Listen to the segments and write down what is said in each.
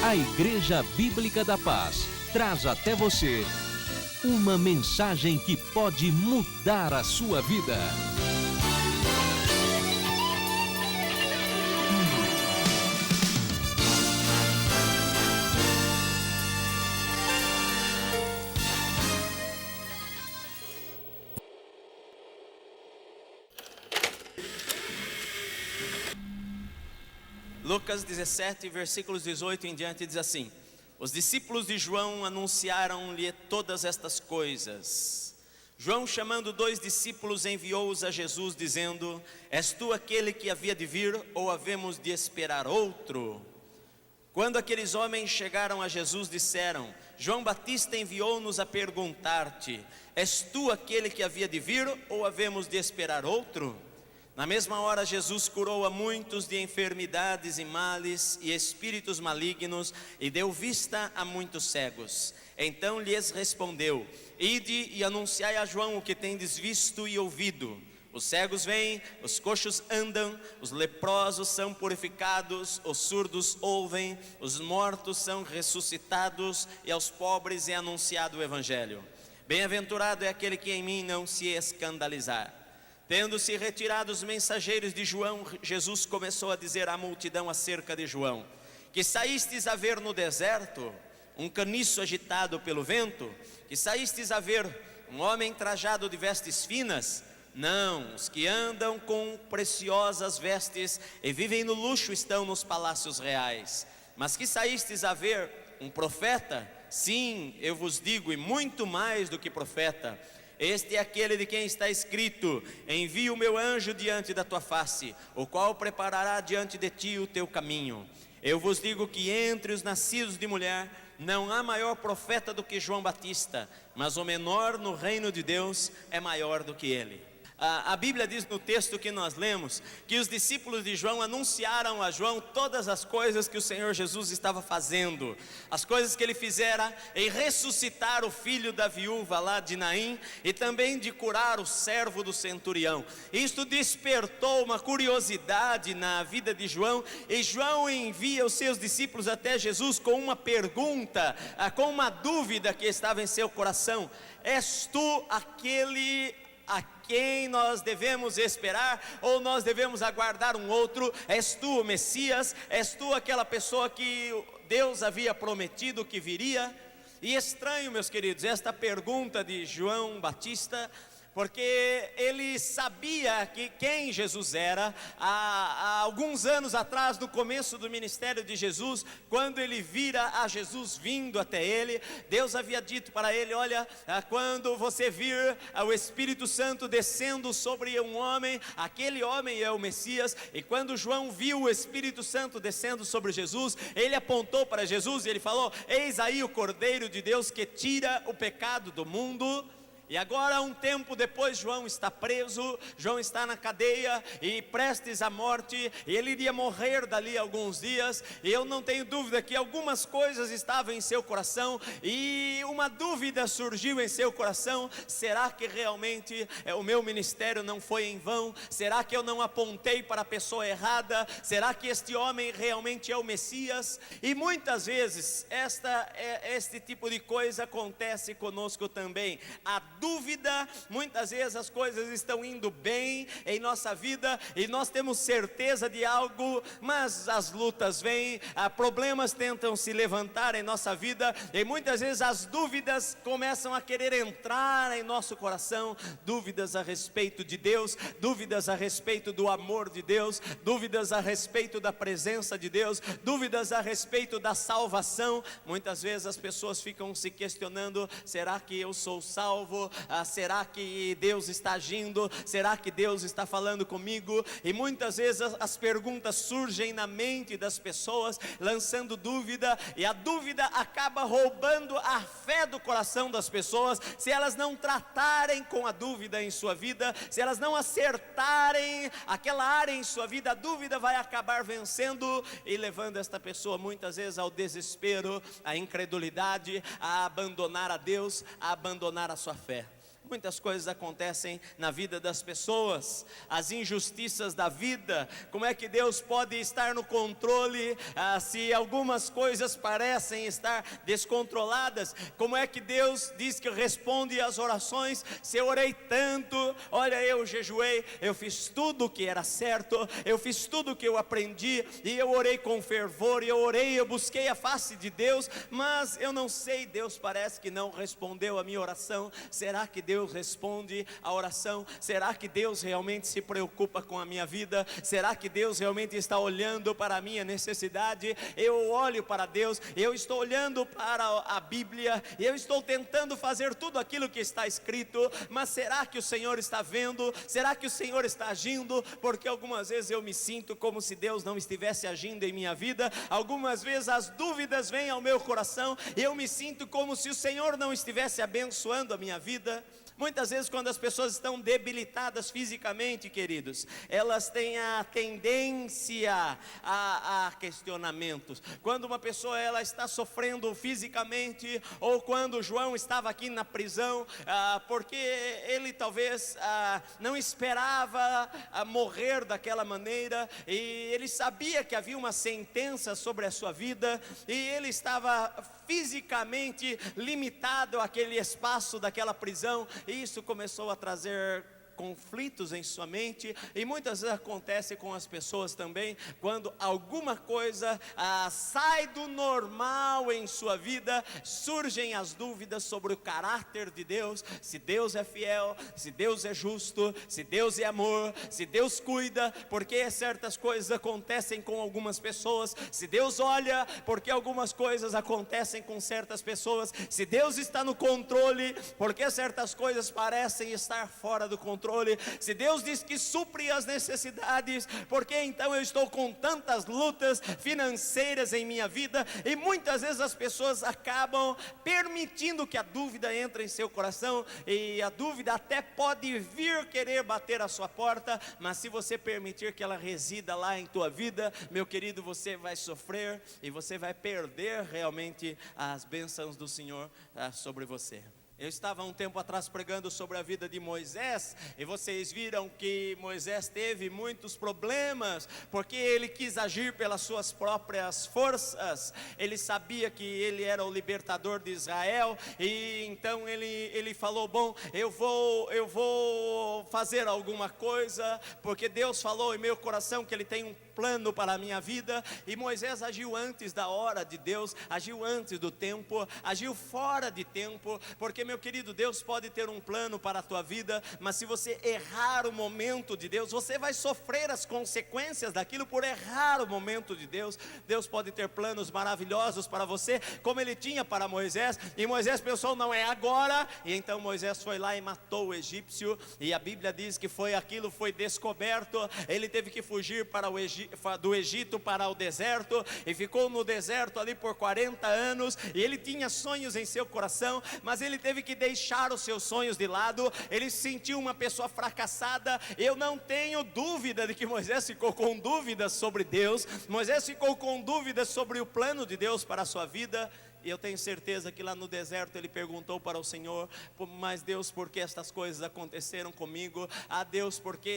A Igreja Bíblica da Paz traz até você uma mensagem que pode mudar a sua vida. Lucas 17, versículos 18 em diante diz assim: os discípulos de João anunciaram-lhe todas estas coisas. João, chamando 2 discípulos, enviou-os a Jesus, dizendo: és tu aquele que havia de vir, ou havemos de esperar outro? Quando aqueles homens chegaram a Jesus, disseram: João Batista enviou-nos a perguntar-te: és tu aquele que havia de vir, ou havemos de esperar outro? Na mesma hora Jesus curou a muitos de enfermidades e males e espíritos malignos, e deu vista a muitos cegos. Então lhes respondeu: ide e anunciai a João o que tendes visto e ouvido. Os cegos veem, os coxos andam, os leprosos são purificados, os surdos ouvem, os mortos são ressuscitados, e aos pobres é anunciado o Evangelho. Bem-aventurado é aquele que em mim não se escandalizar. Tendo-se retirado os mensageiros de João, Jesus começou a dizer à multidão acerca de João: que saístes a ver no deserto um caniço agitado pelo vento? Que saístes a ver um homem trajado de vestes finas? Não, os que andam com preciosas vestes e vivem no luxo estão nos palácios reais. Mas que saístes a ver um profeta? Sim, eu vos digo, e muito mais do que profeta. Este é aquele de quem está escrito: envio o meu anjo diante da tua face, o qual preparará diante de ti o teu caminho. Eu vos digo que entre os nascidos de mulher não há maior profeta do que João Batista, mas o menor no reino de Deus é maior do que ele. A Bíblia diz no texto que nós lemos que os discípulos de João anunciaram a João todas as coisas que o Senhor Jesus estava fazendo, as coisas que ele fizera em ressuscitar o filho da viúva lá de Naim, e também de curar o servo do centurião. Isto despertou uma curiosidade na vida de João, e João envia os seus discípulos até Jesus com uma pergunta, com uma dúvida que estava em seu coração: és tu aquele a quem nós devemos esperar, ou nós devemos aguardar um outro? És tu o Messias? És tu aquela pessoa que Deus havia prometido que viria? E estranho, meus queridos, esta pergunta de João Batista, porque ele sabia que quem Jesus era. Há alguns anos atrás, no começo do ministério de Jesus, quando ele vira a Jesus vindo até ele, Deus havia dito para ele: olha, quando você vir o Espírito Santo descendo sobre um homem, aquele homem é o Messias. E quando João viu o Espírito Santo descendo sobre Jesus, ele apontou para Jesus e ele falou: eis aí o Cordeiro de Deus que tira o pecado do mundo. E agora, um tempo depois, João está preso, João está na cadeia e prestes à morte, e ele iria morrer dali a alguns dias. E eu não tenho dúvida que algumas coisas estavam em seu coração, e uma dúvida surgiu em seu coração: será que realmente o meu ministério não foi em vão? Será que eu não apontei para a pessoa errada? Será que este homem realmente é o Messias? E muitas vezes este tipo de coisa acontece conosco também. A dúvida, muitas vezes as coisas estão indo bem em nossa vida e nós temos certeza de algo, mas as lutas vêm, problemas tentam se levantar em nossa vida, e muitas vezes as dúvidas começam a querer entrar em nosso coração. Dúvidas a respeito de Deus, dúvidas a respeito do amor de Deus, dúvidas a respeito da presença de Deus, dúvidas a respeito da salvação. Muitas vezes as pessoas ficam se questionando: será que eu sou salvo? Será que Deus está agindo? Será que Deus está falando comigo? E muitas vezes as perguntas surgem na mente das pessoas, lançando dúvida, e a dúvida acaba roubando a fé do coração das pessoas. Se elas não tratarem com a dúvida em sua vida, se elas não acertarem aquela área em sua vida, a dúvida vai acabar vencendo e levando esta pessoa muitas vezes ao desespero, à incredulidade, a abandonar a Deus, a abandonar a sua fé. Muitas coisas acontecem na vida das pessoas, as injustiças da vida. Como é que Deus pode estar no controle se algumas coisas parecem estar descontroladas? Como é que Deus diz que responde às orações se eu orei tanto? Olha, eu jejuei, eu fiz tudo o que era certo, eu fiz tudo o que eu aprendi, e eu orei com fervor, e eu orei, eu busquei a face de Deus, mas eu não sei, Deus parece que não respondeu a minha oração. Será que Deus responde a oração? Será que Deus realmente se preocupa com a minha vida? Será que Deus realmente está olhando para a minha necessidade? Eu olho para Deus, eu estou olhando para a Bíblia, e eu estou tentando fazer tudo aquilo que está escrito, mas será que o Senhor está vendo? Será que o Senhor está agindo? Porque algumas vezes eu me sinto como se Deus não estivesse agindo em minha vida. Algumas vezes as dúvidas vêm ao meu coração, e eu me sinto como se o Senhor não estivesse abençoando a minha vida. Muitas vezes, quando as pessoas estão debilitadas fisicamente, queridos, elas têm a tendência a questionamentos. Quando uma pessoa ela está sofrendo fisicamente, ou quando João estava aqui na prisão, porque ele talvez não esperava morrer daquela maneira, e ele sabia que havia uma sentença sobre a sua vida, e ele estava fisicamente limitado àquele espaço daquela prisão, e isso começou a trazer conflitos em sua mente, e muitas vezes acontece com as pessoas também, quando alguma coisa sai do normal em sua vida, surgem as dúvidas sobre o caráter de Deus, se Deus é fiel, se Deus é justo, se Deus é amor, se Deus cuida, porque certas coisas acontecem com algumas pessoas, se Deus olha, porque algumas coisas acontecem com certas pessoas, se Deus está no controle, porque certas coisas parecem estar fora do controle. Se Deus diz que supre as necessidades, porque então eu estou com tantas lutas financeiras em minha vida? E muitas vezes as pessoas acabam permitindo que a dúvida entre em seu coração, e a dúvida até pode vir querer bater a sua porta, mas se você permitir que ela resida lá em tua vida, meu querido, você vai sofrer, e você vai perder realmente as bênçãos do Senhor sobre você. Eu estava um tempo atrás pregando sobre a vida de Moisés, e vocês viram que Moisés teve muitos problemas, porque ele quis agir pelas suas próprias forças. Ele sabia que ele era o libertador de Israel, e então ele falou, bom, eu vou fazer alguma coisa, porque Deus falou em meu coração que ele tem um plano para a minha vida. E Moisés agiu antes da hora de Deus, agiu antes do tempo, agiu fora de tempo, porque, meu querido, Deus pode ter um plano para a tua vida, mas se você errar o momento de Deus, você vai sofrer as consequências daquilo por errar o momento de Deus. Deus pode ter planos maravilhosos para você, como ele tinha para Moisés, e Moisés pensou, não é agora, e então Moisés foi lá e matou o egípcio, e a Bíblia diz que foi descoberto, ele teve que fugir do Egito para o deserto, e ficou no deserto ali por 40 anos, e ele tinha sonhos em seu coração, mas ele teve que deixar os seus sonhos de lado. Ele se sentiu uma pessoa fracassada. Eu não tenho dúvida de que Moisés ficou com dúvidas sobre Deus, Moisés ficou com dúvidas sobre o plano de Deus para a sua vida. E eu tenho certeza que lá no deserto ele perguntou para o Senhor, mas Deus, por que estas coisas aconteceram comigo? Deus, por que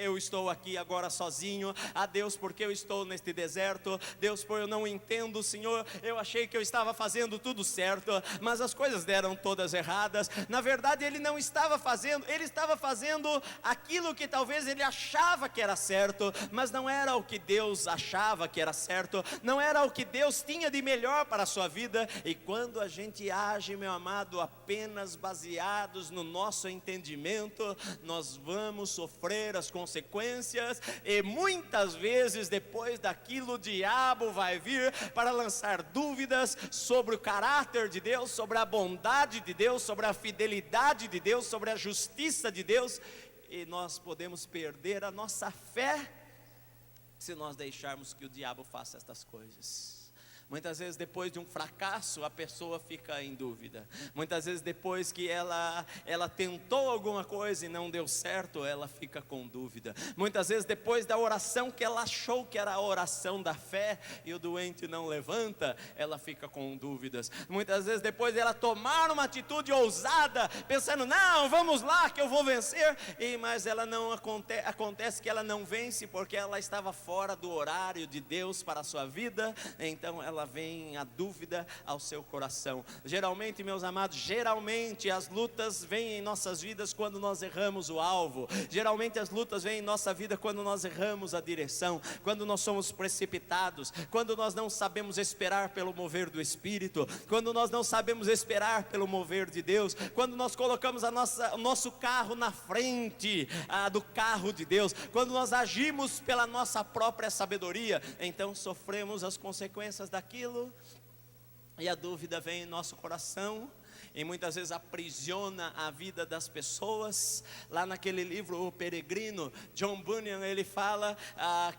eu estou aqui agora sozinho? Deus, por que eu estou neste deserto? Deus, por eu não entendo, Senhor, eu achei que eu estava fazendo tudo certo, mas as coisas deram todas erradas. Na verdade ele não estava fazendo, ele estava fazendo aquilo que talvez ele achava que era certo, mas não era o que Deus achava que era certo, não era o que Deus tinha de melhor para a sua vida. E quando a gente age, meu amado, apenas baseados no nosso entendimento, nós vamos sofrer as consequências, e muitas vezes depois daquilo o diabo vai vir para lançar dúvidas sobre o caráter de Deus, sobre a bondade de Deus, sobre a fidelidade de Deus, sobre a justiça de Deus, e nós podemos perder a nossa fé se nós deixarmos que o diabo faça estas coisas. Muitas vezes depois de um fracasso a pessoa fica em dúvida. Muitas vezes depois que ela tentou alguma coisa e não deu certo, ela fica com dúvida. Muitas vezes depois da oração que ela achou que era a oração da fé e o doente não levanta, ela fica com dúvidas. Muitas vezes depois de ela tomar uma atitude ousada, pensando, não, vamos lá que eu vou vencer, mas ela não acontece que ela não vence porque ela estava fora do horário de Deus para a sua vida, então ela vem a dúvida ao seu coração. Geralmente, meus amados, as lutas vêm em nossas vidas quando nós erramos o alvo. Geralmente as lutas vêm em nossa vida quando nós erramos a direção, quando nós somos precipitados, quando nós não sabemos esperar pelo mover do Espírito, quando nós não sabemos esperar pelo mover de Deus, quando nós colocamos o nosso carro na frente do carro de Deus, quando nós agimos pela nossa própria sabedoria, então sofremos as consequências daquilo, e a dúvida vem em nosso coração, e muitas vezes aprisiona a vida das pessoas. Lá naquele livro O Peregrino, John Bunyan, ele fala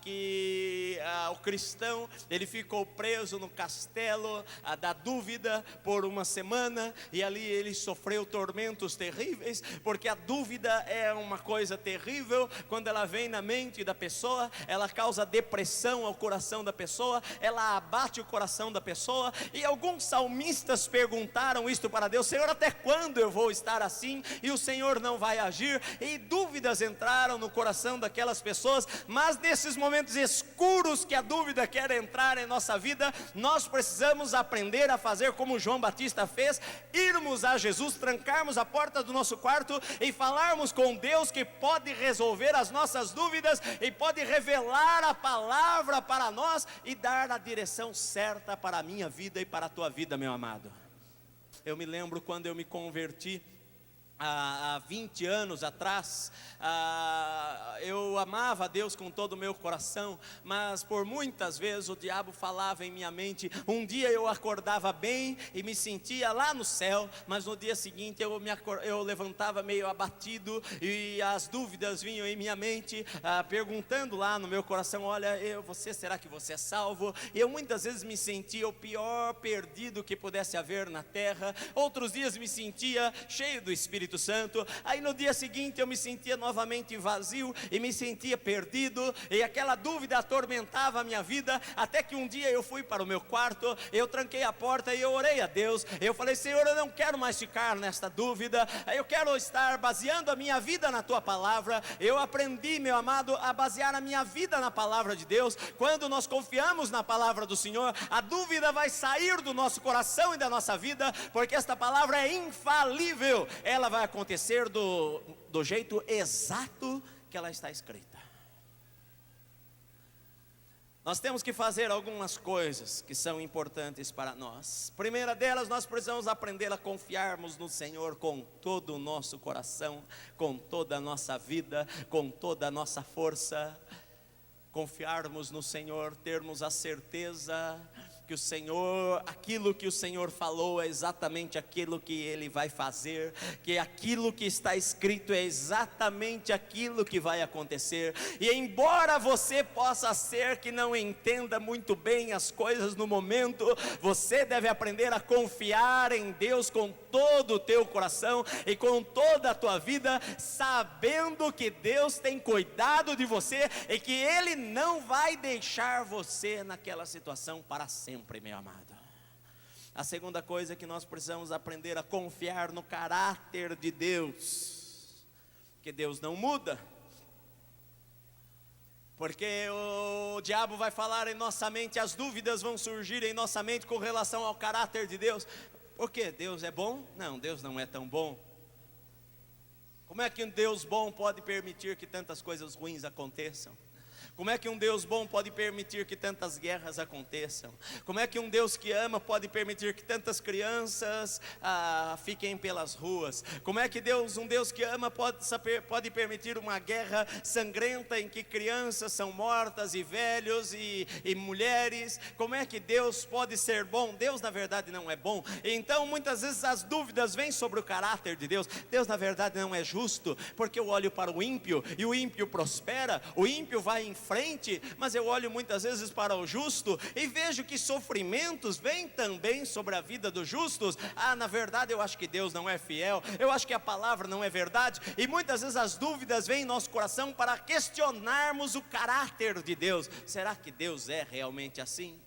que o cristão, ele ficou preso no castelo da dúvida por uma semana, e ali ele sofreu tormentos terríveis, porque a dúvida é uma coisa terrível. Quando ela vem na mente da pessoa, ela causa depressão ao coração da pessoa, ela abate o coração da pessoa. E alguns salmistas perguntaram isto para Deus: Senhor, até quando eu vou estar assim e o Senhor não vai agir? E dúvidas entraram no coração daquelas pessoas. Mas nesses momentos escuros que a dúvida quer entrar em nossa vida, nós precisamos aprender a fazer como João Batista fez: irmos a Jesus, trancarmos a porta do nosso quarto e falarmos com Deus, que pode resolver as nossas dúvidas e pode revelar a palavra para nós e dar a direção certa para a minha vida e para a tua vida, meu amado. Eu me lembro quando eu me converti há 20 anos atrás. Eu amava a Deus com todo o meu coração, mas por muitas vezes o diabo falava em minha mente. Um dia eu acordava bem e me sentia lá no céu, mas no dia seguinte eu levantava meio abatido, e as dúvidas vinham em minha mente, perguntando lá no meu coração: olha, será que você é salvo? E eu muitas vezes me sentia o pior perdido que pudesse haver na terra. Outros dias me sentia cheio do Espírito Santo. Aí no dia seguinte eu me sentia novamente vazio e me sentia perdido, e aquela dúvida atormentava a minha vida, até que um dia eu fui para o meu quarto, eu tranquei a porta e eu orei a Deus. Eu falei: Senhor, eu não quero mais ficar nesta dúvida, eu quero estar baseando a minha vida na tua palavra. Eu aprendi, meu amado, a basear a minha vida na palavra de Deus. Quando nós confiamos na palavra do Senhor, a dúvida vai sair do nosso coração e da nossa vida, porque esta palavra é infalível. Ela vai acontecer do jeito exato que ela está escrita. Nós temos que fazer algumas coisas que são importantes para nós. Primeira delas, nós precisamos aprender a confiarmos no Senhor com todo o nosso coração, com toda a nossa vida, com toda a nossa força. Confiarmos no Senhor, termos a certeza que o Senhor, aquilo que o Senhor falou é exatamente aquilo que Ele vai fazer, que aquilo que está escrito é exatamente aquilo que vai acontecer. E embora você possa ser que não entenda muito bem as coisas no momento, você deve aprender a confiar em Deus com todo o teu coração e com toda a tua vida, sabendo que Deus tem cuidado de você e que Ele não vai deixar você naquela situação para sempre, meu amado. A segunda coisa que nós precisamos aprender a confiar no caráter de Deus, que Deus não muda. Porque o diabo vai falar em nossa mente, as dúvidas vão surgir em nossa mente com relação ao caráter de Deus. Por quê? Deus é bom? Não, Deus não é tão bom. Como é que um Deus bom pode permitir que tantas coisas ruins aconteçam? Como é que um Deus bom pode permitir que tantas guerras aconteçam? Como é que um Deus que ama pode permitir que tantas crianças fiquem pelas ruas? Como é que um Deus que ama pode permitir uma guerra sangrenta em que crianças são mortas e velhos e mulheres? Como é que Deus pode ser bom? Deus na verdade não é bom. Então muitas vezes as dúvidas vêm sobre o caráter de Deus. Deus na verdade não é justo, porque eu olho para o ímpio e o ímpio prospera, o ímpio vai em frente, mas eu olho muitas vezes para o justo e vejo que sofrimentos vêm também sobre a vida dos justos. Na verdade eu acho que Deus não é fiel, eu acho que a palavra não é verdade, e muitas vezes as dúvidas vêm em nosso coração para questionarmos o caráter de Deus. Será que Deus é realmente assim?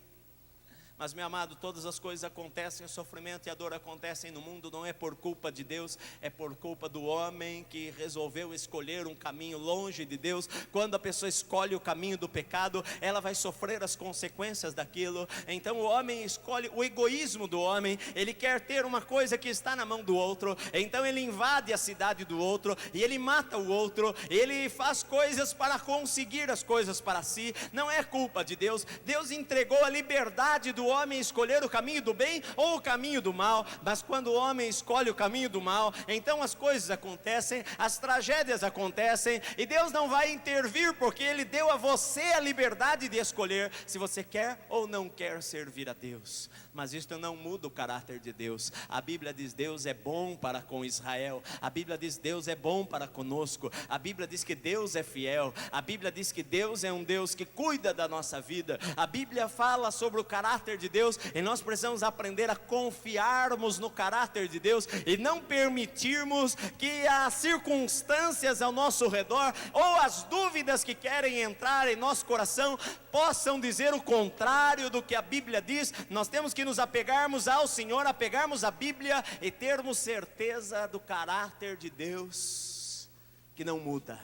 Mas, meu amado, todas as coisas acontecem, o sofrimento e a dor acontecem no mundo, não é por culpa de Deus, é por culpa do homem que resolveu escolher um caminho longe de Deus. Quando a pessoa escolhe o caminho do pecado, ela vai sofrer as consequências daquilo. Então o homem escolhe o egoísmo do homem, ele quer ter uma coisa que está na mão do outro, então ele invade a cidade do outro, e ele mata o outro, ele faz coisas para conseguir as coisas para si. Não é culpa de Deus. Deus entregou a liberdade do homem escolher o caminho do bem ou o caminho do mal, mas quando o homem escolhe o caminho do mal, então as coisas acontecem, as tragédias acontecem, e Deus não vai intervir, porque Ele deu a você a liberdade de escolher se você quer ou não quer servir a Deus. Mas isto não muda o caráter de Deus. A Bíblia diz: Deus é bom para com Israel. A Bíblia diz: Deus é bom para conosco. A Bíblia diz que Deus é fiel. A Bíblia diz que Deus é um Deus que cuida da nossa vida. A Bíblia fala sobre o caráter de Deus, e nós precisamos aprender a confiarmos no caráter de Deus e não permitirmos que as circunstâncias ao nosso redor ou as dúvidas que querem entrar em nosso coração possam dizer o contrário do que a Bíblia diz. Nós temos que nos apegarmos ao Senhor, apegarmos à Bíblia e termos certeza do caráter de Deus, que não muda.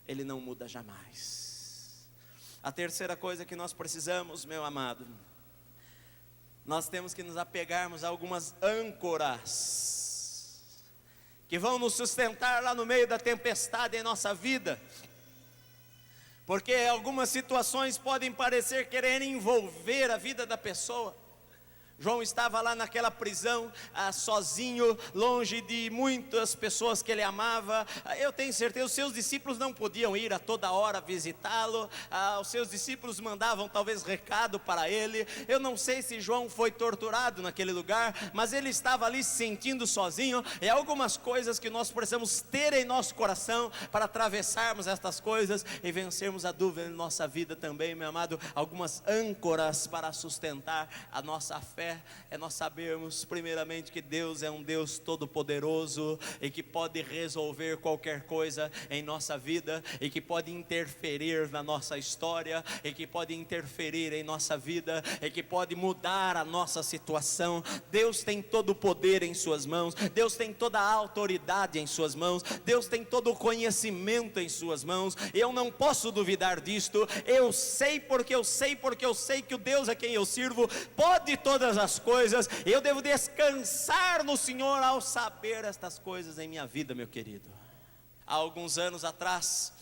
Ele não muda jamais. A terceira coisa que nós precisamos, meu amado, nós temos que nos apegarmos a algumas âncoras que vão nos sustentar lá no meio da tempestade em nossa vida, porque algumas situações podem parecer querer envolver a vida da pessoa. João estava lá naquela prisão, sozinho, longe de muitas pessoas que ele amava. Eu tenho certeza, os seus discípulos não podiam ir a toda hora visitá-lo. Os seus discípulos mandavam talvez recado para ele. Eu não sei se João foi torturado naquele lugar, mas ele estava ali se sentindo sozinho. E algumas coisas que nós precisamos ter em nosso coração para atravessarmos estas coisas e vencermos a dúvida em nossa vida também, meu amado. Algumas âncoras para sustentar a nossa fé é nós sabermos primeiramente que Deus é um Deus todo-poderoso e que pode resolver qualquer coisa em nossa vida, e que pode interferir na nossa história, e que pode interferir em nossa vida, e que pode mudar a nossa situação. Deus tem todo o poder em suas mãos, Deus tem toda a autoridade em suas mãos, Deus tem todo o conhecimento em suas mãos. Eu não posso duvidar disto. Eu sei porque eu sei que o Deus a quem eu sirvo pode todas as coisas. Eu devo descansar no Senhor ao saber estas coisas em minha vida, meu querido. Há alguns anos atrás,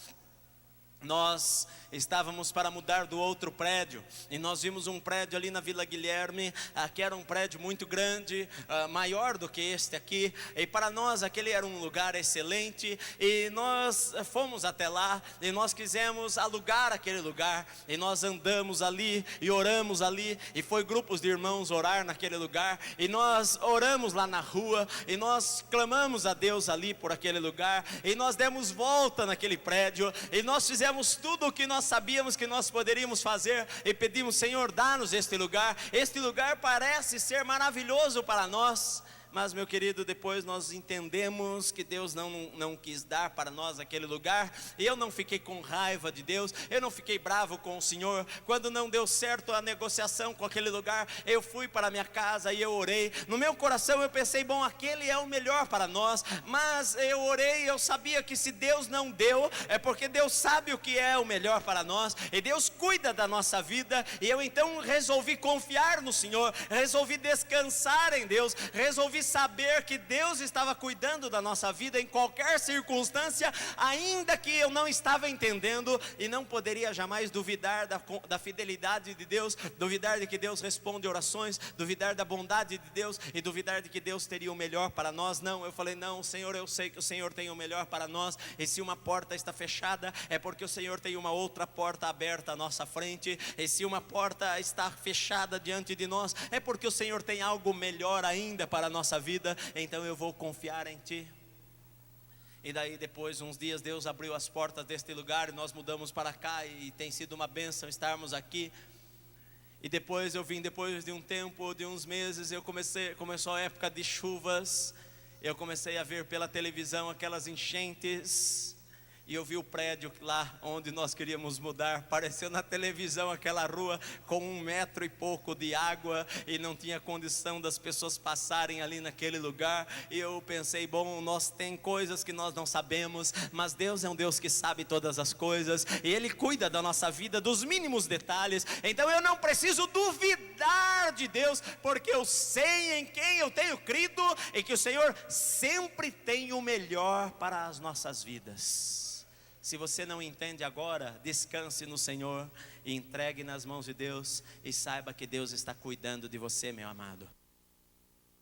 nós estávamos para mudar do outro prédio, e nós vimos um prédio ali na Vila Guilherme, que era um prédio muito grande, maior do que este aqui, e para nós aquele era um lugar excelente, e nós fomos até lá, e nós quisemos alugar aquele lugar, e nós andamos ali, e oramos ali, e foi grupos de irmãos orar naquele lugar, e nós oramos lá na rua, e nós clamamos a Deus ali por aquele lugar, e nós demos volta naquele prédio, e nós fizemos tudo o que nós sabíamos que nós poderíamos fazer, e pedimos: Senhor, dá-nos este lugar parece ser maravilhoso para nós. Mas, meu querido, depois nós entendemos que Deus não quis dar para nós aquele lugar. E eu não fiquei com raiva de Deus, eu não fiquei bravo com o Senhor. Quando não deu certo a negociação com aquele lugar, eu fui para a minha casa e eu orei. No meu coração eu pensei: bom, aquele é o melhor para nós. Mas eu orei, eu sabia que se Deus não deu, é porque Deus sabe o que é o melhor para nós, e Deus cuida da nossa vida. E eu então resolvi confiar no Senhor, resolvi descansar em Deus, resolvi saber que Deus estava cuidando da nossa vida em qualquer circunstância, ainda que eu não estava entendendo, e não poderia jamais duvidar da fidelidade de Deus, duvidar de que Deus responde orações, duvidar da bondade de Deus, e duvidar de que Deus teria o melhor para nós. Não, eu falei: não, Senhor, eu sei que o Senhor tem o melhor para nós, e se uma porta está fechada, é porque o Senhor tem uma outra porta aberta à nossa frente, e se uma porta está fechada diante de nós, é porque o Senhor tem algo melhor ainda para a nossa vida. Então eu vou confiar em Ti. E daí depois, uns dias, Deus abriu as portas deste lugar e nós mudamos para cá e tem sido uma bênção estarmos aqui. E depois eu vim, depois de um tempo, de uns meses, começou a época de chuvas. Eu comecei a ver pela televisão aquelas enchentes. E eu vi o prédio lá onde nós queríamos mudar. Apareceu na televisão aquela rua com 1 metro e pouco de água. E não tinha condição das pessoas passarem ali naquele lugar. E eu pensei, bom, nós tem coisas que nós não sabemos. Mas Deus é um Deus que sabe todas as coisas. E Ele cuida da nossa vida, dos mínimos detalhes. Então eu não preciso duvidar de Deus. Porque eu sei em quem eu tenho crido. E que o Senhor sempre tem o melhor para as nossas vidas. Se você não entende agora, descanse no Senhor e entregue nas mãos de Deus e saiba que Deus está cuidando de você, meu amado.